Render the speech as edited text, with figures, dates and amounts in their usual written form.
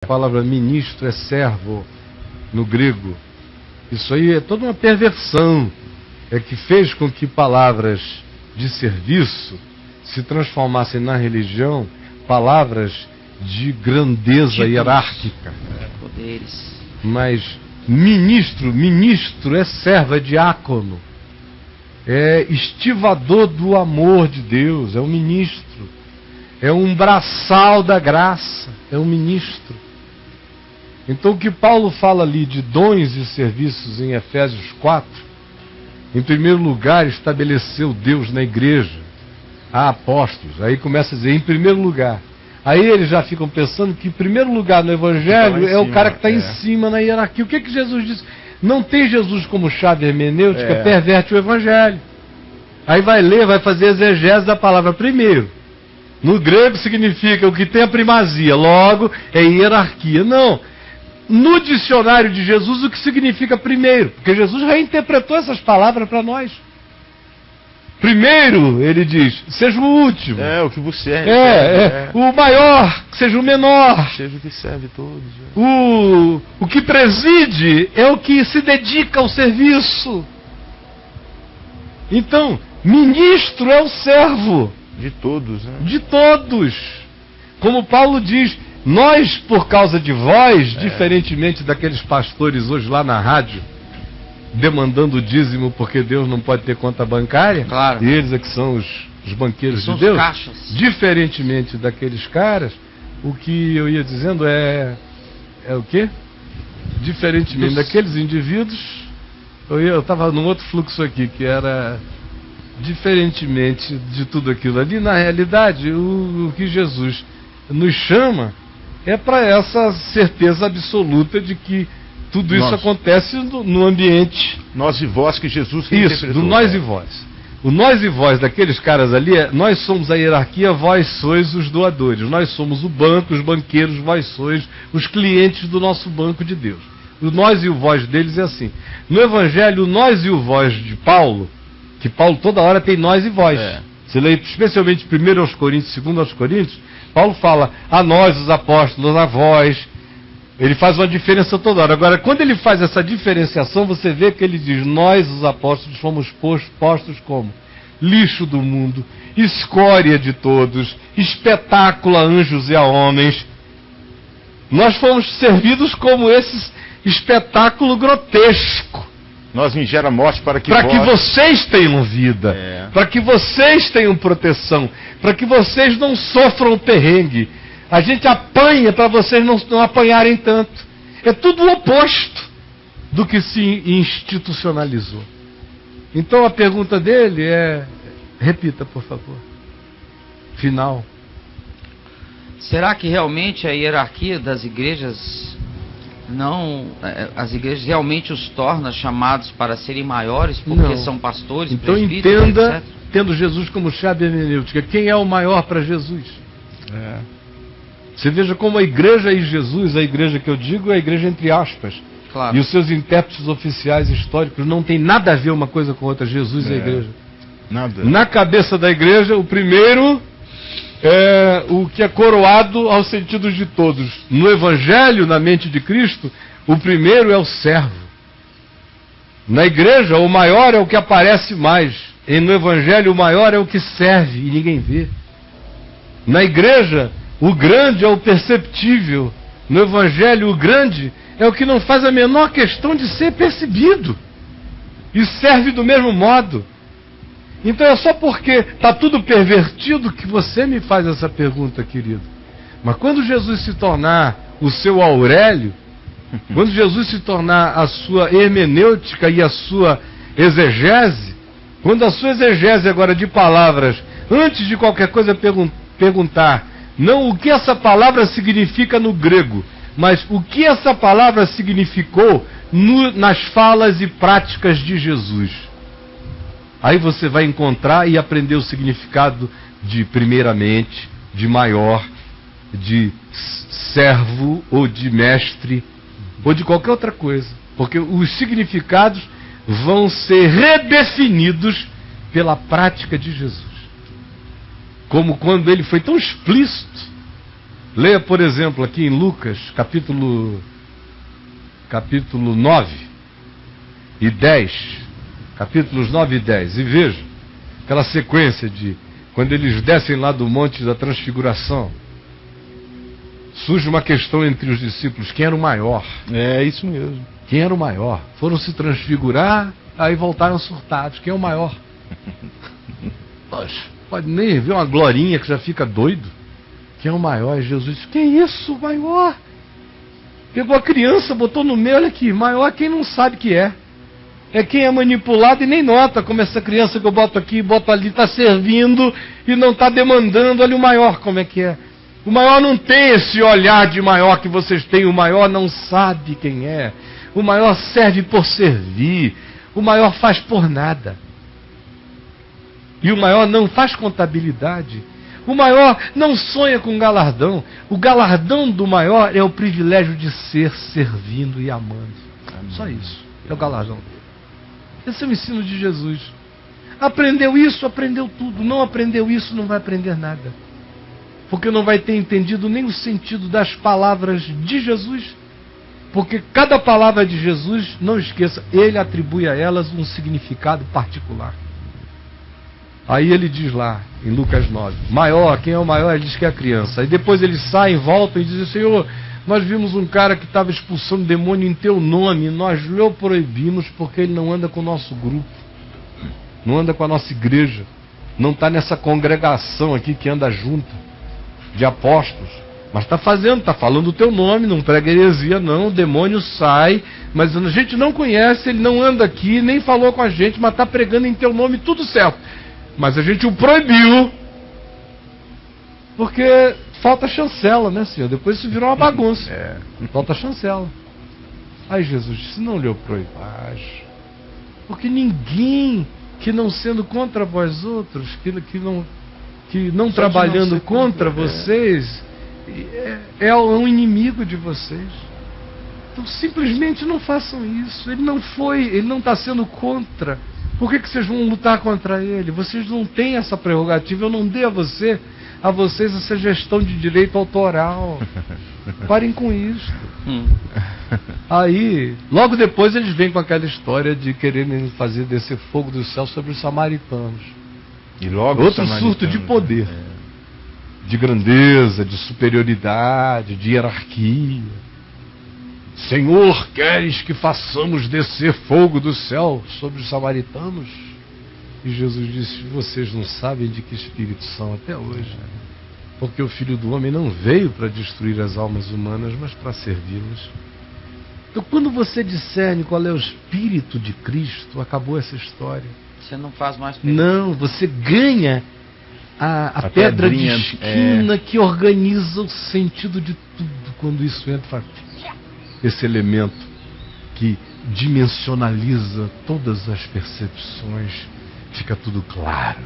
A palavra ministro é servo no grego. Isso aí é toda uma perversão, que fez com que palavras de serviço se transformassem na religião palavras de grandeza hierárquica. Poderes. Mas ministro é servo, é diácono, é estivador do amor de Deus, é um ministro, é um braçal da graça, é um ministro. Então o que Paulo fala ali de dons e serviços em Efésios 4, em primeiro lugar estabeleceu Deus na igreja, há apóstolos, aí começa a dizer em primeiro lugar. Aí eles já ficam pensando que em primeiro lugar no Evangelho é o cara que está em cima na hierarquia. O que Jesus disse? Não tem Jesus como chave hermenêutica, perverte o Evangelho. Aí vai ler, vai fazer exegese da palavra primeiro. No grego significa o que tem a primazia, logo é hierarquia. Não. No dicionário de Jesus, o que significa primeiro? Porque Jesus reinterpretou essas palavras para nós. Primeiro, ele diz, seja o último. É, o que vos serve. O maior, que seja o menor. Seja o que serve todos. O que preside é o que se dedica ao serviço. Então, ministro é o servo. De todos, né? De todos. Como Paulo diz, nós, por causa de vós, diferentemente daqueles pastores hoje lá na rádio, demandando o dízimo porque Deus não pode ter conta bancária, claro. E eles é que são os banqueiros são de Deus, caixas. Diferentemente daqueles caras, o que eu ia dizendo é o quê? Diferentemente daqueles indivíduos, eu estava num outro fluxo aqui, que era diferentemente de tudo aquilo ali, na realidade, o que Jesus nos chama é para essa certeza absoluta de que tudo isso acontece no ambiente. Nós e vós que Jesus Isso, do nós e vós. O nós e vós daqueles caras ali, nós somos a hierarquia, vós sois os doadores. Nós somos o banco, os banqueiros, vós sois os clientes do nosso banco de Deus. O nós e o vós deles é assim. No Evangelho, o nós e o vós de Paulo, que Paulo toda hora tem nós e vós. Você lê especialmente 1 aos Coríntios, 2 aos Coríntios, Paulo fala a nós, os apóstolos, a vós. Ele faz uma diferença toda hora. Agora, quando ele faz essa diferenciação, você vê que ele diz, nós, os apóstolos, fomos postos como lixo do mundo, escória de todos, espetáculo a anjos e a homens. Nós fomos servidos como esse espetáculo grotesco. Nós vim gera morte para que vocês tenham vida, para que vocês tenham proteção, para que vocês não sofram perrengue. A gente apanha para vocês não apanharem tanto. É tudo o oposto do que se institucionalizou. Então a pergunta dele é, repita por favor, final. Será que realmente a hierarquia das igrejas as igrejas realmente os torna chamados para serem maiores porque são pastores, então presbíteros, entenda, etc? Tendo Jesus como chave hermenêutica, quem é o maior para Jesus? Você veja como a igreja e Jesus, a igreja que eu digo é a igreja entre aspas, claro. E os seus intérpretes oficiais históricos não tem nada a ver uma coisa com outra, Jesus e a igreja. Nada. Na cabeça da igreja, o primeiro é o que é coroado aos sentidos de todos. No Evangelho, na mente de Cristo, o primeiro é o servo. Na igreja, o maior é o que aparece mais. E no Evangelho, o maior é o que serve e ninguém vê. Na igreja, o grande é o perceptível. No Evangelho, o grande é o que não faz a menor questão de ser percebido. E serve do mesmo modo. Então é só porque está tudo pervertido que você me faz essa pergunta, querido. Mas quando Jesus se tornar o seu Aurélio, quando Jesus se tornar a sua hermenêutica e a sua exegese, quando a sua exegese agora de palavras, antes de qualquer coisa perguntar, não o que essa palavra significa no grego, mas o que essa palavra significou nas falas e práticas de Jesus. Aí você vai encontrar e aprender o significado de primeiramente, de maior, de servo ou de mestre, ou de qualquer outra coisa. Porque os significados vão ser redefinidos pela prática de Jesus. Como quando ele foi tão explícito Leia, por exemplo, aqui em Lucas, capítulo 9 e 10, capítulos 9 e 10, e veja aquela sequência de quando eles descem lá do Monte da Transfiguração. Surge uma questão entre os discípulos: quem era o maior? É isso mesmo. Quem era o maior? Foram se transfigurar, aí voltaram surtados. Quem é o maior? Poxa, pode nem ver uma glorinha que já fica doido. Quem é o maior? É Jesus. Que isso, maior? Pegou a criança, botou no meio, olha aqui, maior quem não sabe que é. É quem é manipulado e nem nota, como essa criança que eu boto aqui, boto ali, está servindo e não está demandando. Olha o maior como é que é. O maior não tem esse olhar de maior que vocês têm, o maior não sabe quem é. O maior serve por servir, o maior faz por nada. E o maior não faz contabilidade. O maior não sonha com galardão. O galardão do maior é o privilégio de ser servindo e amando. Só isso. É o galardão. Esse é o ensino de Jesus. Aprendeu isso, aprendeu tudo. Não aprendeu isso, não vai aprender nada. Porque não vai ter entendido nem o sentido das palavras de Jesus. Porque cada palavra de Jesus, não esqueça, ele atribui a elas um significado particular. Aí ele diz lá, em Lucas 9, maior, quem é o maior? Ele diz que é a criança. Aí depois eles saem, voltam e dizem: Senhor, nós vimos um cara que estava expulsando demônio em teu nome, nós lhe o proibimos porque ele não anda com o nosso grupo, não anda com a nossa igreja, não está nessa congregação aqui que anda junto de apóstolos, mas está falando o teu nome, não prega heresia não, o demônio sai, mas a gente não conhece, ele não anda aqui, nem falou com a gente, mas está pregando em teu nome, tudo certo. Mas a gente o proibiu, porque falta chancela, né, Senhor? Depois isso virou uma bagunça. Falta chancela. Aí Jesus disse: não lhe proibais, porque ninguém que não sendo contra vós outros, que não trabalhando contra vocês, é um inimigo de vocês. Então simplesmente não façam isso. Ele não está sendo contra. Por que vocês vão lutar contra ele? Vocês não têm essa prerrogativa. Eu não dei a vocês essa gestão de direito autoral. Parem com isso. Aí, logo depois eles vêm com aquela história de quererem fazer descer fogo do céu sobre os samaritanos. E logo outro surto de poder, de grandeza, de superioridade, de hierarquia. Senhor, queres que façamos descer fogo do céu sobre os samaritanos? E Jesus disse: vocês não sabem de que espírito são até hoje, porque o Filho do Homem não veio para destruir as almas humanas, mas para servi-las. Então, quando você discerne qual é o espírito de Cristo, acabou essa história. Você não faz mais pergunta. Não, você ganha a pedra de esquina que organiza o sentido de tudo. Quando isso entra, esse elemento que dimensionaliza todas as percepções, fica tudo claro.